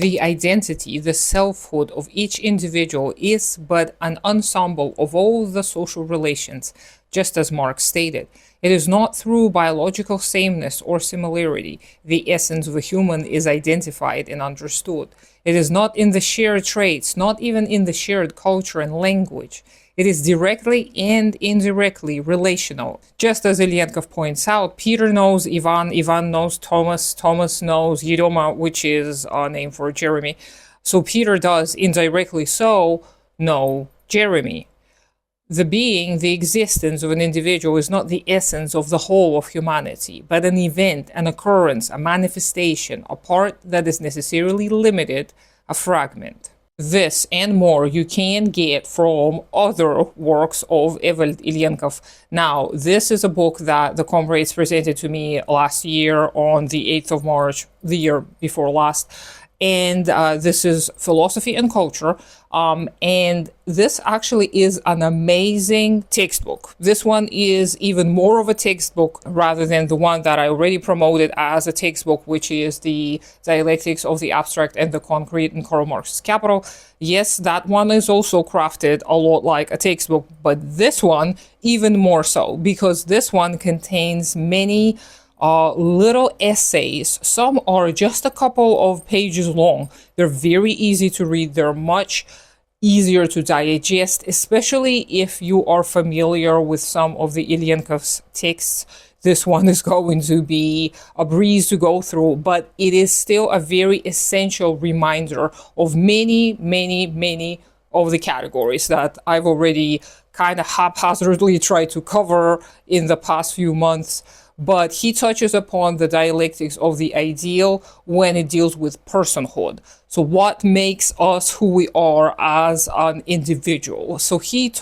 the identity, the selfhood of each individual is but an ensemble of all the social relations, just as Marx stated. It is not through biological sameness or similarity the essence of a human is identified and understood. It is not in the shared traits, not even in the shared culture and language. It is directly and indirectly relational. Just as Ilyenkov points out, Peter knows Ivan, Ivan knows Thomas, Thomas knows Yeroma, which is a name for Jeremy. So Peter does, indirectly so, know Jeremy. The being, the existence of an individual is not the essence of the whole of humanity, but an event, an occurrence, a manifestation, a part that is necessarily limited, a fragment. This and more you can get from other works of Evald Ilyenkov. Now, this is a book that the comrades presented to me last year on the 8th of March, the year before last. And this is Philosophy and Culture. And this actually is an amazing textbook. This one is even more of a textbook rather than the one that I already promoted as a textbook, which is the Dialectics of the Abstract and the Concrete in Karl Marx's Capital. Yes, that one is also crafted a lot like a textbook, but this one even more so, because this one contains many little essays. Some are just a couple of pages long. They're very easy to read. They're much easier to digest, especially if you are familiar with some of the Ilyenkov's texts. This one is going to be a breeze to go through, but it is still a very essential reminder of many, many, many of the categories that I've already kind of haphazardly tried to cover in the past few months. But he touches upon the dialectics of the ideal when it deals with personhood. So what makes us who we are as an individual? So he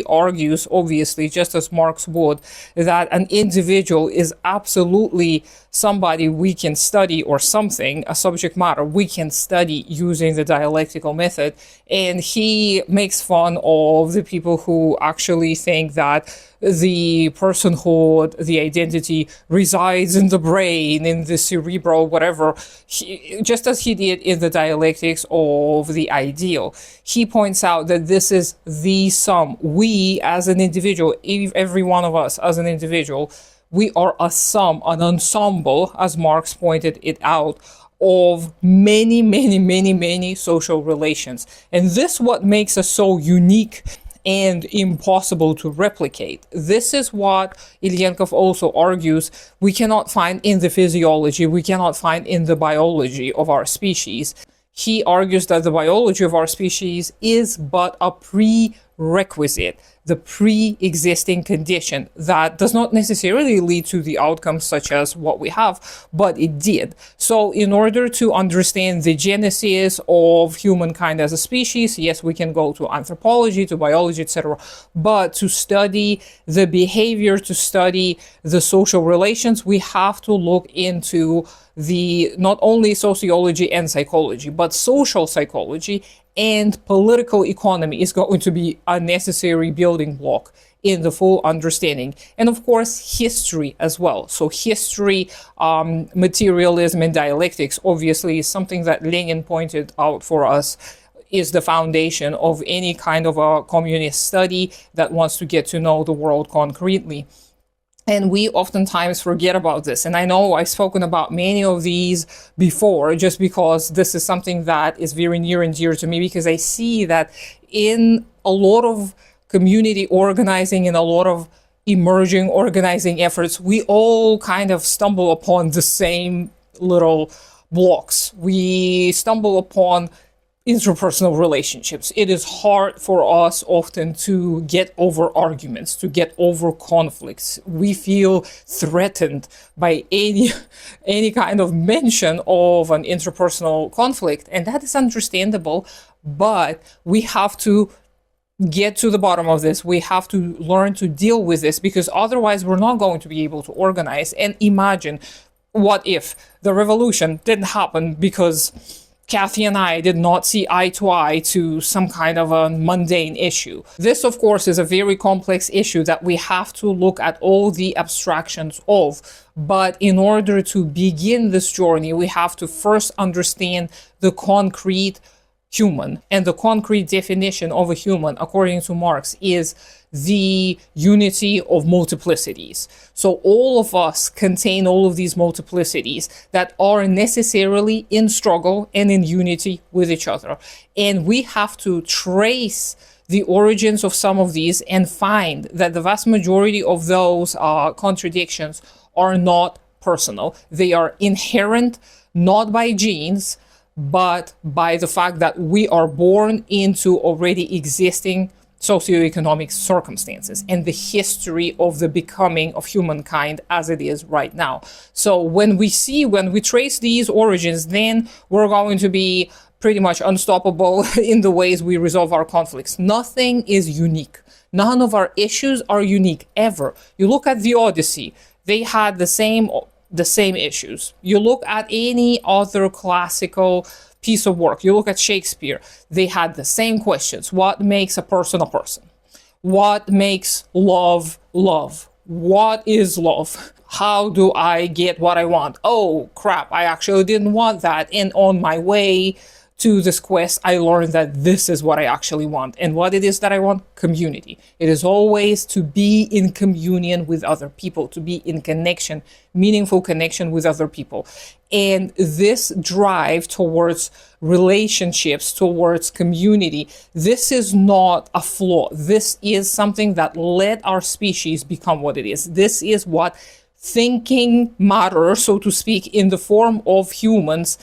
argues, obviously, just as Marx would, that an individual is absolutely somebody we can study, or something, a subject matter we can study using the dialectical method. And he makes fun of the people who actually think that the personhood, the identity resides in the brain, in the cerebral, whatever, just as he did in the dialectics of the ideal. He points out that this is the sum. We as an individual, every one of us as an individual, we are a sum, an ensemble, as Marx pointed it out, of many, many, many, many social relations. And this what makes us so unique and impossible to replicate. This is what Ilyenkov also argues we cannot find in the physiology, we cannot find in the biology of our species. He argues that the biology of our species is but a prerequisite, the pre-existing condition that does not necessarily lead to the outcomes such as what we have, but it did. So in order to understand the genesis of humankind as a species, yes, we can go to anthropology, to biology, etc. But to study the behavior, to study the social relations, we have to look into the not only sociology and psychology, but social psychology and political economy is going to be a necessary building block in the full understanding. And of course, history as well. So history, materialism, and dialectics obviously is something that Lenin pointed out for us is the foundation of any kind of a communist study that wants to get to know the world concretely. And we oftentimes forget about this. And I know I've spoken about many of these before, just because this is something that is very near and dear to me, because I see that in a lot of community organizing and a lot of emerging organizing efforts, we all kind of stumble upon the same little blocks. We stumble upon interpersonal relationships. It is hard for us often to get over arguments, to get over conflicts. We feel threatened by any kind of mention of an interpersonal conflict, and that is understandable, but we have to get to the bottom of this. We have to learn to deal with this, because otherwise we're not going to be able to organize. And imagine, what if the revolution didn't happen because Kathy and I did not see eye to eye to some kind of a mundane issue. This, of course, is a very complex issue that we have to look at all the abstractions of. But in order to begin this journey, we have to first understand the concrete human. And the concrete definition of a human, according to Marx, is the unity of multiplicities. So all of us contain all of these multiplicities that are necessarily in struggle and in unity with each other. And we have to trace the origins of some of these and find that the vast majority of those contradictions are not personal. They are inherent, not by genes, but by the fact that we are born into already existing socioeconomic circumstances and the history of the becoming of humankind as it is right now. So when we trace these origins, then we're going to be pretty much unstoppable in the ways we resolve our conflicts. Nothing is unique. None of our issues are unique ever. You look at the Odyssey, they had the same issues. You look at any other classical piece of work, you look at Shakespeare, they had the same questions. What makes a person a person? What makes love love? What is love? How do I get what I want? Oh crap, I actually didn't want that, and on my way to this quest, I learned that this is what I actually want. And what it is that I want? Community. It is always to be in communion with other people, to be in connection, meaningful connection with other people. And this drive towards relationships, towards community, this is not a flaw. This is something that led our species become what it is. This is what thinking matter, so to speak, in the form of humans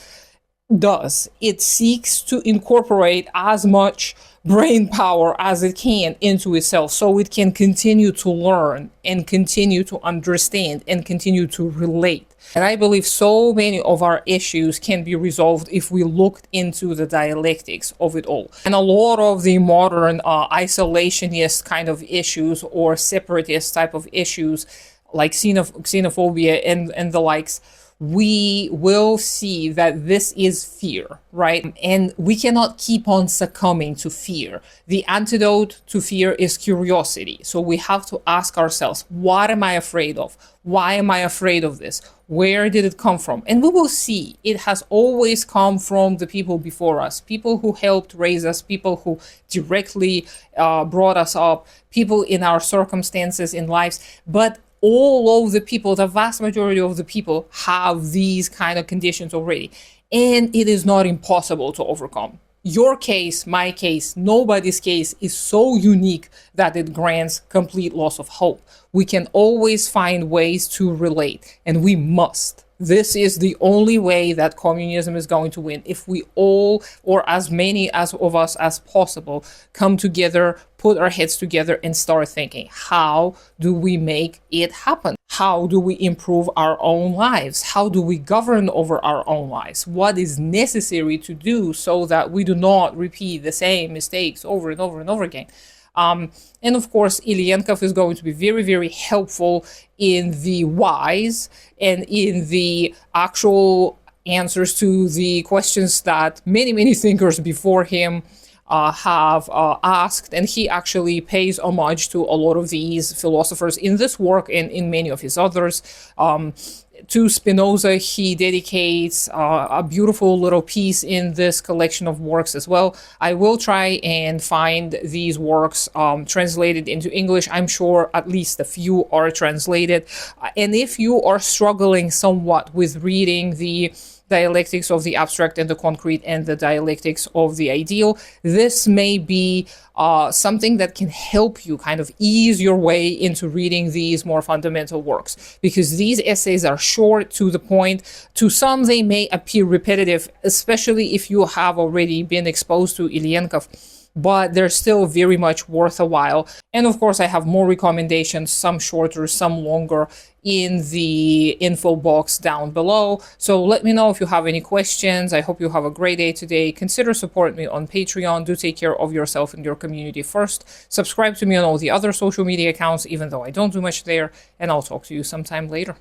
does. It seeks to incorporate as much brain power as it can into itself so it can continue to learn and continue to understand and continue to relate. And I believe so many of our issues can be resolved if we looked into the dialectics of it all. And a lot of the modern isolationist kind of issues or separatist type of issues like xenophobia and the likes, we will see that this is fear, right? And we cannot keep on succumbing to fear. The antidote to fear is curiosity. So we have to ask ourselves, what am I afraid of? Why am I afraid of this? Where did it come from? And we will see it has always come from the people before us, people who helped raise us, people who directly brought us up, people in our circumstances in lives. But all of the people, the vast majority of the people have these kind of conditions already. And it is not impossible to overcome. Your case, my case, nobody's case is so unique that it grants complete loss of hope. We can always find ways to relate, and we must. This is the only way that communism is going to win. If we all, or as many of us as possible, come together, put our heads together and start thinking, how do we make it happen? How do we improve our own lives? How do we govern over our own lives? What is necessary to do so that we do not repeat the same mistakes over and over and over again? And of course, Ilyenkov is going to be very, very helpful in the whys and in the actual answers to the questions that many, many thinkers before him have asked. And he actually pays homage to a lot of these philosophers in this work and in many of his others. To Spinoza, he dedicates a beautiful little piece in this collection of works as well. I will try and find these works translated into English. I'm sure at least a few are translated. And if you are struggling somewhat with reading the dialectics of the abstract and the concrete and the dialectics of the ideal, this may be something that can help you kind of ease your way into reading these more fundamental works, because these essays are short, to the point. To some, they may appear repetitive, especially if you have already been exposed to Ilyenkov, but they're still very much worth a while. And of course, I have more recommendations, some shorter, some longer, in the info box down below. So let me know if you have any questions. I hope you have a great day today. Consider supporting me on Patreon. Do take care of yourself and your community first. Subscribe to me on all the other social media accounts, even though I don't do much there. And I'll talk to you sometime later.